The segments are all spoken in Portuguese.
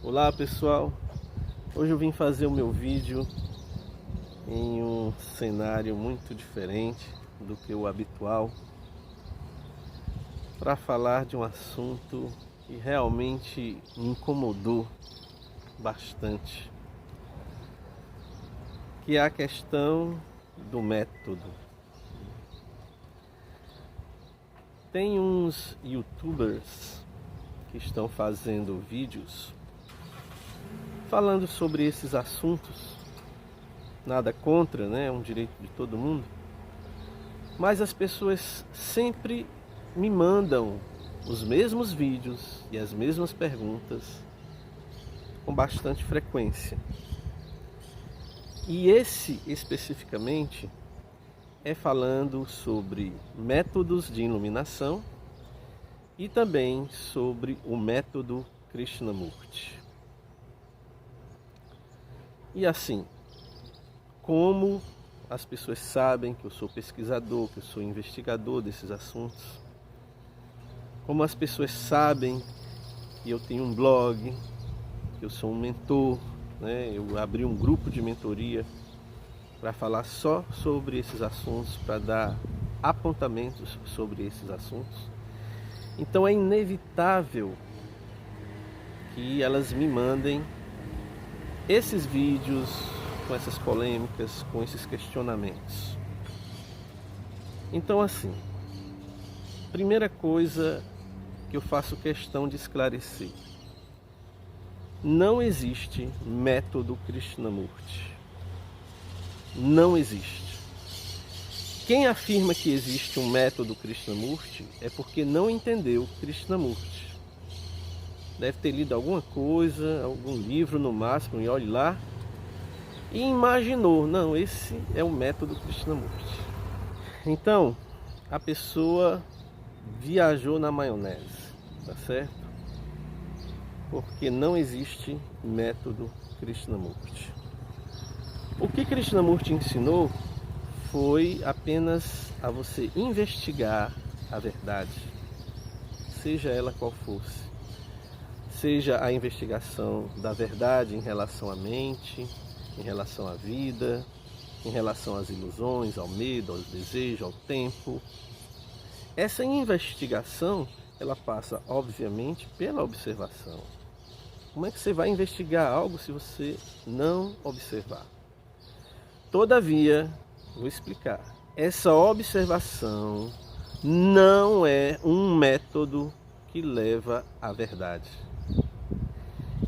Olá pessoal, hoje eu vim fazer o meu vídeo em um cenário muito diferente do que o habitual, para falar de um assunto que realmente me incomodou bastante, que é a questão do método. Tem uns YouTubers que estão fazendo vídeos falando sobre esses assuntos, nada contra, né? É um direito de todo mundo. Mas as pessoas sempre me mandam os mesmos vídeos e as mesmas perguntas com bastante frequência. E esse especificamente é falando sobre métodos de iluminação e também sobre o método Krishnamurti. E assim, como as pessoas sabem que eu sou pesquisador, que eu sou investigador desses assuntos, como as pessoas sabem que eu tenho um blog, que eu sou um mentor, né? Eu abri um grupo de mentoria para falar só sobre esses assuntos, para dar apontamentos sobre esses assuntos. Então é inevitável que elas me mandem esses vídeos com essas polêmicas, com esses questionamentos. Então assim, primeira coisa que eu faço questão de esclarecer: não existe método Krishnamurti. Não existe. Quem afirma que existe um método Krishnamurti é porque não entendeu Krishnamurti. Deve ter lido alguma coisa, algum livro no máximo, e olhe lá, e imaginou, não, esse é o método Krishnamurti. Então, a pessoa viajou na maionese, tá certo? Porque não existe método Krishnamurti. O que Krishnamurti ensinou foi apenas a você investigar a verdade, seja ela qual fosse. Seja a investigação da verdade em relação à mente, em relação à vida, em relação às ilusões, ao medo, ao desejo, ao tempo. Essa investigação, ela passa, obviamente, pela observação. Como é que você vai investigar algo se você não observar? Todavia, vou explicar. Essa observação não é um método que leva à verdade.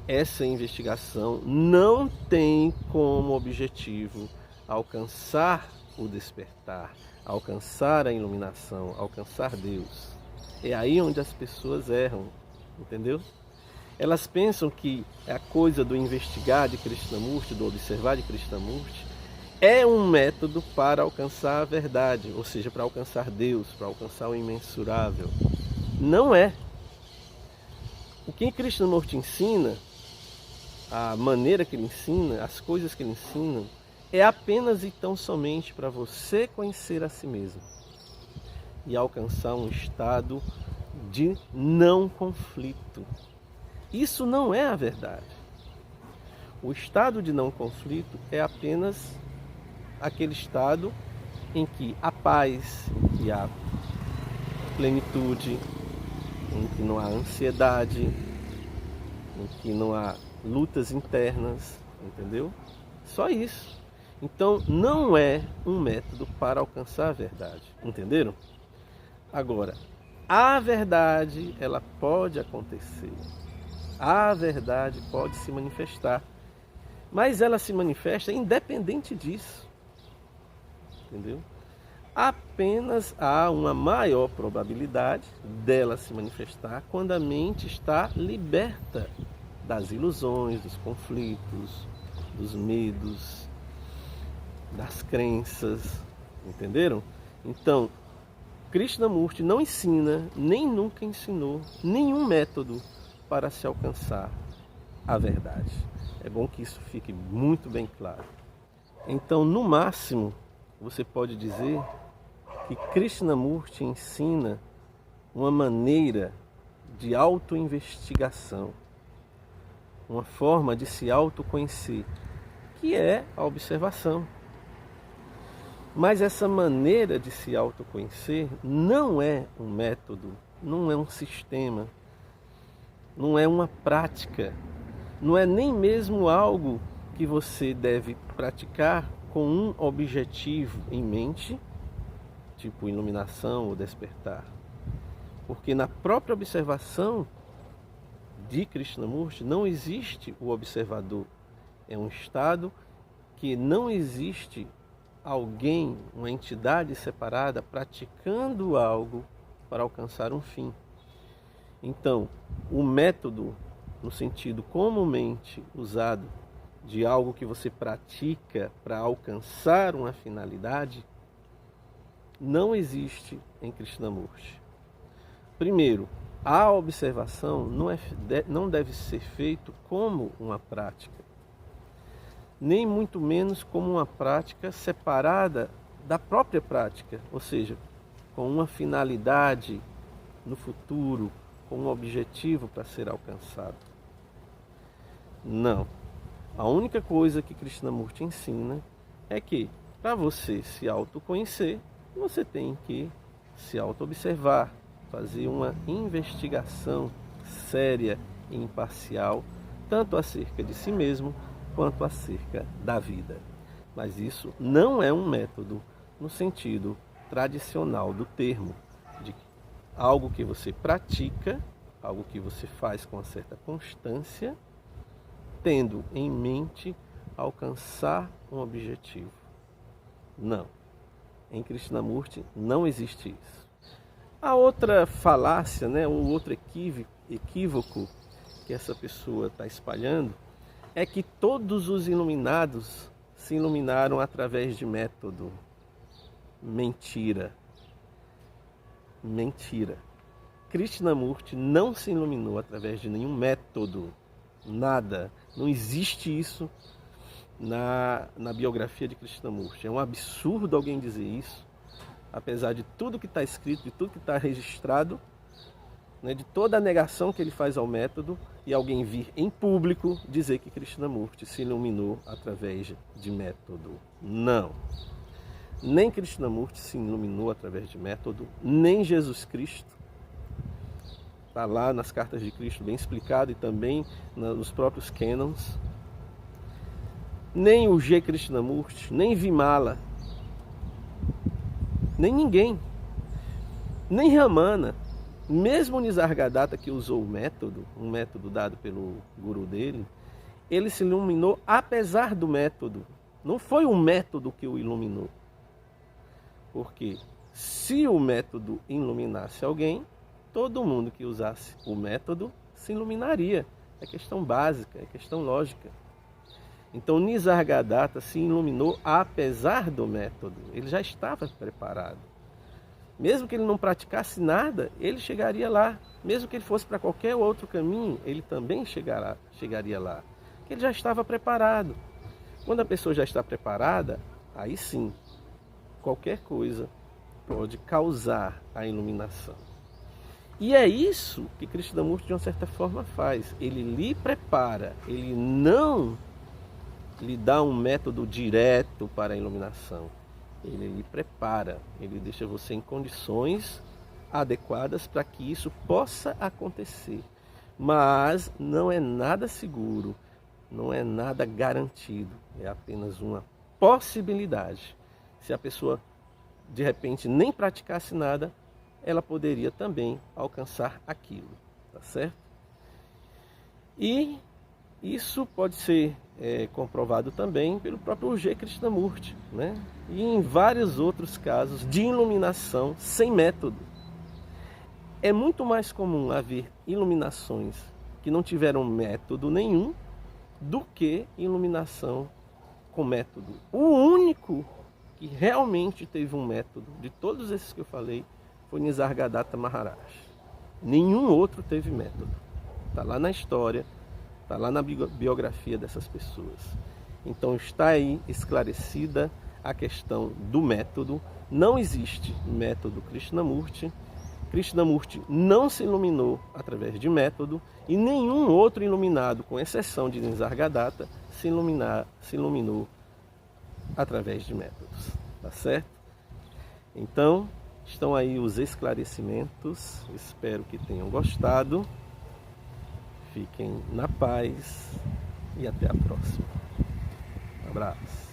Essa investigação não tem como objetivo alcançar o despertar, alcançar a iluminação, alcançar Deus. É aí onde as pessoas erram, entendeu? Elas pensam que a coisa do investigar de Krishnamurti, do observar de Krishnamurti, é um método para alcançar a verdade, ou seja, para alcançar Deus, para alcançar o imensurável. Não é. O que Krishnamurti ensina, a maneira que ele ensina, as coisas que ele ensina, é apenas e tão somente para você conhecer a si mesmo e alcançar um estado de não conflito. Isso não é a verdade. O estado de não conflito é apenas aquele estado em que há paz, em que há plenitude, em que não há ansiedade, em que não há lutas internas, entendeu? Só isso. Então não é um método para alcançar a verdade, entenderam? Agora, a verdade, ela pode acontecer, a verdade pode se manifestar, mas ela se manifesta independente disso, entendeu? Apenas há uma maior probabilidade dela se manifestar quando a mente está liberta das ilusões, dos conflitos, dos medos, das crenças, entenderam? Então, Krishnamurti não ensina, nem nunca ensinou, nenhum método para se alcançar a verdade. É bom que isso fique muito bem claro. Então, no máximo, você pode dizer que Krishnamurti ensina uma maneira de autoinvestigação, uma forma de se autoconhecer, que é a observação. Mas essa maneira de se autoconhecer não é um método, não é um sistema, não é uma prática, não é nem mesmo algo que você deve praticar com um objetivo em mente, tipo iluminação ou despertar. Porque na própria observação de Krishnamurti não existe o observador. É um estado que não existe alguém, uma entidade separada praticando algo para alcançar um fim. Então, o método, no sentido comumente usado de algo que você pratica para alcançar uma finalidade, não existe em Krishnamurti. Primeiro, a observação não deve ser feita como uma prática, nem muito menos como uma prática separada da própria prática, ou seja, com uma finalidade no futuro, com um objetivo para ser alcançado. Não. A única coisa que Krishnamurti ensina é que, para você se autoconhecer, você tem que se auto-observar, fazer uma investigação séria e imparcial, tanto acerca de si mesmo, quanto acerca da vida. Mas isso não é um método no sentido tradicional do termo, de algo que você pratica, algo que você faz com uma certa constância, tendo em mente alcançar um objetivo. Não. Em Krishnamurti não existe isso. A outra falácia, o outro equívoco que essa pessoa está espalhando é que todos os iluminados se iluminaram através de método. Mentira. Mentira. Krishnamurti não se iluminou através de nenhum método. Nada. Não existe isso na biografia de Krishnamurti. É um absurdo alguém dizer isso, apesar de tudo que está escrito, de tudo que está registrado, de toda a negação que ele faz ao método, e alguém vir em público dizer que Krishnamurti se iluminou através de método. Não. Nem Krishnamurti se iluminou através de método, nem Jesus Cristo. Está lá nas cartas de Cristo bem explicado e também nos próprios canons. Nem o G. Krishnamurti, nem Vimala, nem ninguém, nem Ramana. Mesmo Nisargadatta, que usou o método, um método dado pelo guru dele, ele se iluminou apesar do método. Não foi o método que o iluminou. Porque se o método iluminasse alguém, todo mundo que usasse o método se iluminaria. É questão básica, é questão lógica. Então Nisargadatta se iluminou apesar do método. Ele já estava preparado. Mesmo que ele não praticasse nada, ele chegaria lá. Mesmo que ele fosse para qualquer outro caminho, ele também chegaria lá. Porque ele já estava preparado. Quando a pessoa já está preparada, aí sim, qualquer coisa pode causar a iluminação. E é isso que Krishnamurti, de uma certa forma, faz. Ele lhe prepara, ele não lhe dá um método direto para a iluminação. Ele lhe prepara, ele deixa você em condições adequadas para que isso possa acontecer. Mas não é nada seguro, não é nada garantido, é apenas uma possibilidade. Se a pessoa, de repente, nem praticasse nada, ela poderia também alcançar aquilo, tá certo? E isso pode ser comprovado também pelo próprio G. Krishnamurti, e em vários outros casos de iluminação sem método. É muito mais comum haver iluminações que não tiveram método nenhum do que iluminação com método. O único que realmente teve um método, de todos esses que eu falei, foi Nisargadatta Maharaj. Nenhum outro teve método. Está lá na história, está lá na biografia dessas pessoas. Então está aí esclarecida a questão do método. Não existe método Krishnamurti Krishnamurti não se iluminou através de método e nenhum outro iluminado, com exceção de Nisargadatta, se iluminou através de métodos. Tá certo? Então, estão aí os esclarecimentos. Espero que tenham gostado. Fiquem na paz e até a próxima. Um abraço.